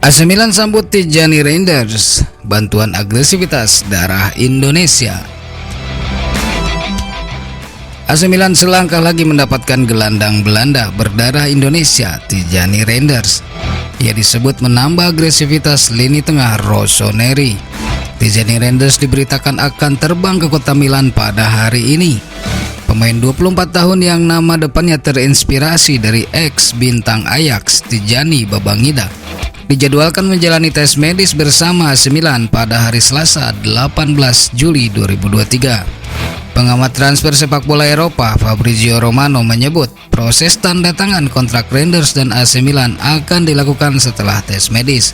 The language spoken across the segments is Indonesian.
AC Milan sambut Tijani Reinders, bantuan agresivitas darah Indonesia. AC Milan selangkah lagi mendapatkan gelandang Belanda berdarah Indonesia, Tijani Reinders. Ia disebut menambah agresivitas lini tengah Rossoneri. Tijani Reinders diberitakan akan terbang ke kota Milan pada hari ini. Pemain 24 tahun yang nama depannya terinspirasi dari ex bintang Ajax, Tijani Babangida, dijadwalkan menjalani tes medis bersama AC Milan pada hari Selasa 18 Juli 2023. Pengamat transfer sepak bola Eropa Fabrizio Romano menyebut proses tanda tangan kontrak Reinders dan AC Milan akan dilakukan setelah tes medis.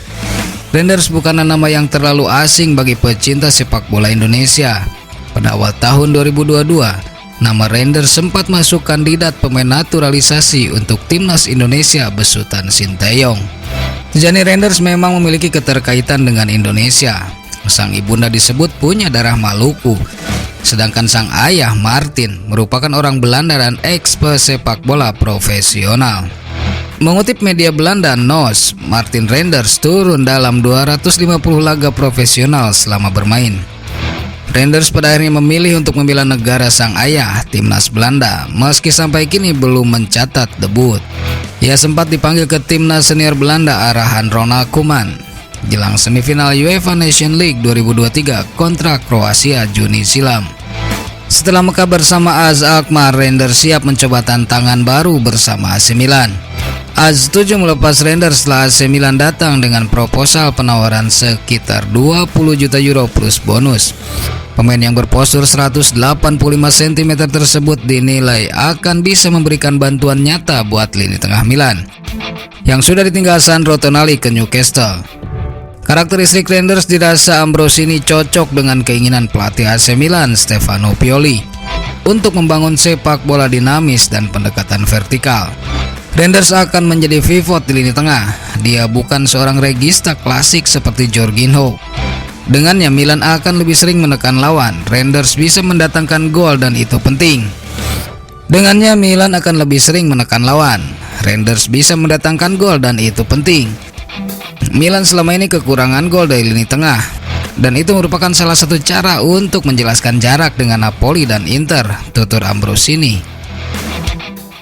Reinders bukanlah nama yang terlalu asing bagi pecinta sepak bola Indonesia. Pada awal tahun 2022, nama Reinders sempat masuk kandidat pemain naturalisasi untuk timnas Indonesia besutan Sinteyong. Tijani Reinders memang memiliki keterkaitan dengan Indonesia. Sang ibunda disebut punya darah Maluku, sedangkan sang ayah Martin merupakan orang Belanda dan ex pesepak bola profesional. Mengutip media Belanda NOS, Martin Reinders turun dalam 250 laga profesional selama bermain. Reinders pada akhirnya memilih untuk membela negara sang ayah, timnas Belanda, meski sampai kini belum mencatat debut. Ia sempat dipanggil ke timnas senior Belanda arahan Ronald Koeman jelang semifinal UEFA Nation League 2023 kontra Kroasia Juni silam. Setelah mekar bersama AZ Alkmaar, Reinders siap mencoba tantangan baru bersama AC Milan. AZ setuju melepas Reinders setelah AC Milan datang dengan proposal penawaran sekitar 20 juta euro plus bonus. Pemain yang berpostur 185 cm tersebut dinilai akan bisa memberikan bantuan nyata buat lini tengah Milan yang sudah ditinggal Sandro Tonali ke Newcastle. Karakteristik Reinders dirasa Ambrosini cocok dengan keinginan pelatih AC Milan Stefano Pioli untuk membangun sepak bola dinamis dan pendekatan vertikal. Reinders akan menjadi pivot di lini tengah. Dia bukan seorang regista klasik seperti Jorginho. Dengannya Milan akan lebih sering menekan lawan. Reinders bisa mendatangkan gol dan itu penting. Dengannya Milan akan lebih sering menekan lawan. Reinders bisa mendatangkan gol dan itu penting. Milan selama ini kekurangan gol dari lini tengah, dan itu merupakan salah satu cara untuk menjelaskan jarak dengan Napoli dan Inter, tutur Ambrosini.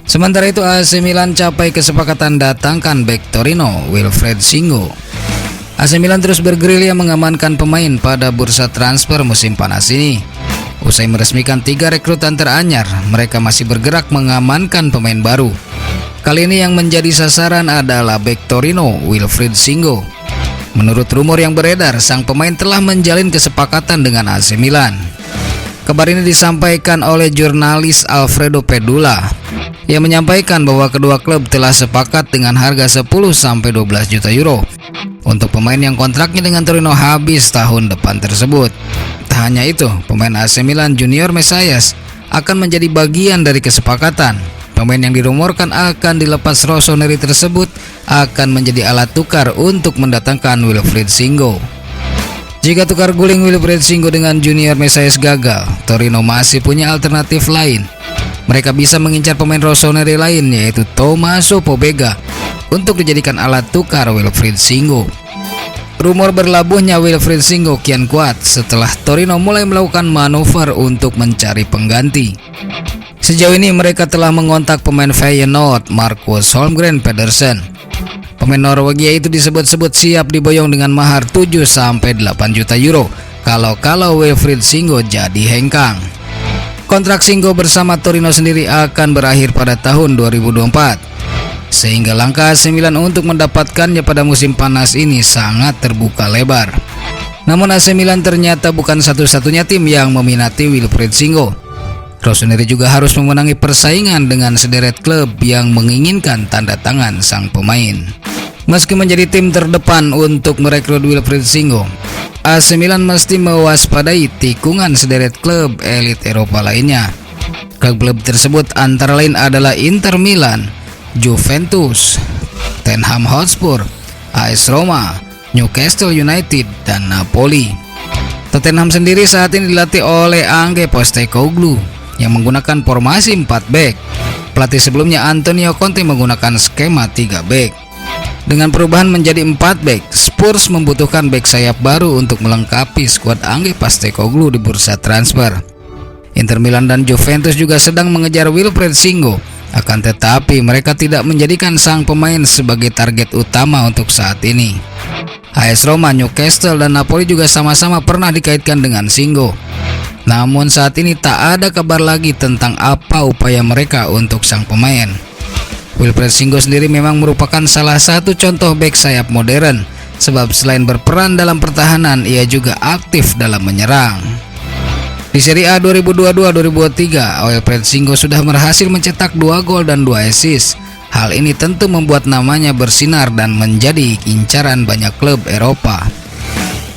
Sementara itu AC Milan capai kesepakatan datangkan bek Torino, Wilfried Singo. AC Milan terus bergerilya mengamankan pemain pada bursa transfer musim panas ini. Usai meresmikan 3 rekrutan teranyar, mereka masih bergerak mengamankan pemain baru. Kali ini yang menjadi sasaran adalah bek Torino, Wilfried Singo. Menurut rumor yang beredar, sang pemain telah menjalin kesepakatan dengan AC Milan. Kabar ini disampaikan oleh jurnalis Alfredo Pedula. Ia menyampaikan bahwa kedua klub telah sepakat dengan harga 10-12 juta euro untuk pemain yang kontraknya dengan Torino habis tahun depan tersebut. Tak hanya itu, pemain AC Milan Junior Mesias akan menjadi bagian dari kesepakatan. Pemain yang dirumorkan akan dilepas Rossoneri tersebut akan menjadi alat tukar untuk mendatangkan Wilfried Singo. Jika tukar guling Wilfried Singo dengan Junior Mesias gagal, Torino masih punya alternatif lain. Mereka bisa mengincar pemain Rossoneri lain, yaitu Tommaso Pobega, untuk dijadikan alat tukar Wilfried Singo. Rumor berlabuhnya Wilfried Singo kian kuat setelah Torino mulai melakukan manuver untuk mencari pengganti. Sejauh ini mereka telah mengontak pemain Feyenoord Marcus Holmgren Pedersen. Pemain Norwegia itu disebut-sebut siap diboyong dengan mahar 7-8 juta euro kalau Wilfried Singo jadi hengkang. Kontrak Singo bersama Torino sendiri akan berakhir pada tahun 2024, sehingga langkah AC Milan untuk mendapatkannya pada musim panas ini sangat terbuka lebar. Namun AC Milan ternyata bukan satu-satunya tim yang meminati Wilfried Singo. Rossoneri juga harus memenangi persaingan dengan sederet klub yang menginginkan tanda tangan sang pemain. Meski menjadi tim terdepan untuk merekrut Wilfried Singo, AC Milan mesti mewaspadai tikungan sederet klub elit Eropa lainnya. Klub-klub tersebut antara lain adalah Inter Milan, Juventus, Tottenham Hotspur, AS Roma, Newcastle United, dan Napoli. Tottenham sendiri saat ini dilatih oleh Ange Postecoglou yang menggunakan formasi 4 back. Pelatih sebelumnya Antonio Conte menggunakan skema 3 back. Dengan perubahan menjadi 4 bek, Spurs membutuhkan bek sayap baru untuk melengkapi skuad Ange Postecoglou di bursa transfer. Inter Milan dan Juventus juga sedang mengejar Wilfried Singo, akan tetapi mereka tidak menjadikan sang pemain sebagai target utama untuk saat ini. AS Roma, Newcastle, dan Napoli juga sama-sama pernah dikaitkan dengan Singo. Namun saat ini tak ada kabar lagi tentang apa upaya mereka untuk sang pemain. Wilfried Singo sendiri memang merupakan salah satu contoh bek sayap modern, sebab selain berperan dalam pertahanan, ia juga aktif dalam menyerang. Di Serie A 2022-2023, Wilfried Singo sudah berhasil mencetak 2 gol dan 2 assist. Hal ini tentu membuat namanya bersinar dan menjadi incaran banyak klub Eropa.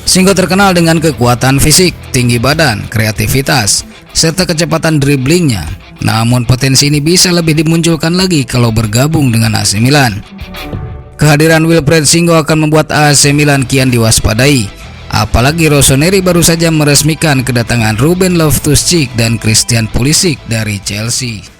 Singo terkenal dengan kekuatan fisik, tinggi badan, kreativitas, serta kecepatan driblingnya. Namun potensi ini bisa lebih dimunculkan lagi kalau bergabung dengan AC Milan. Kehadiran Wilfried Singo akan membuat AC Milan kian diwaspadai. Apalagi Rossoneri baru saja meresmikan kedatangan Ruben Loftus-Cheek dan Christian Pulisic dari Chelsea.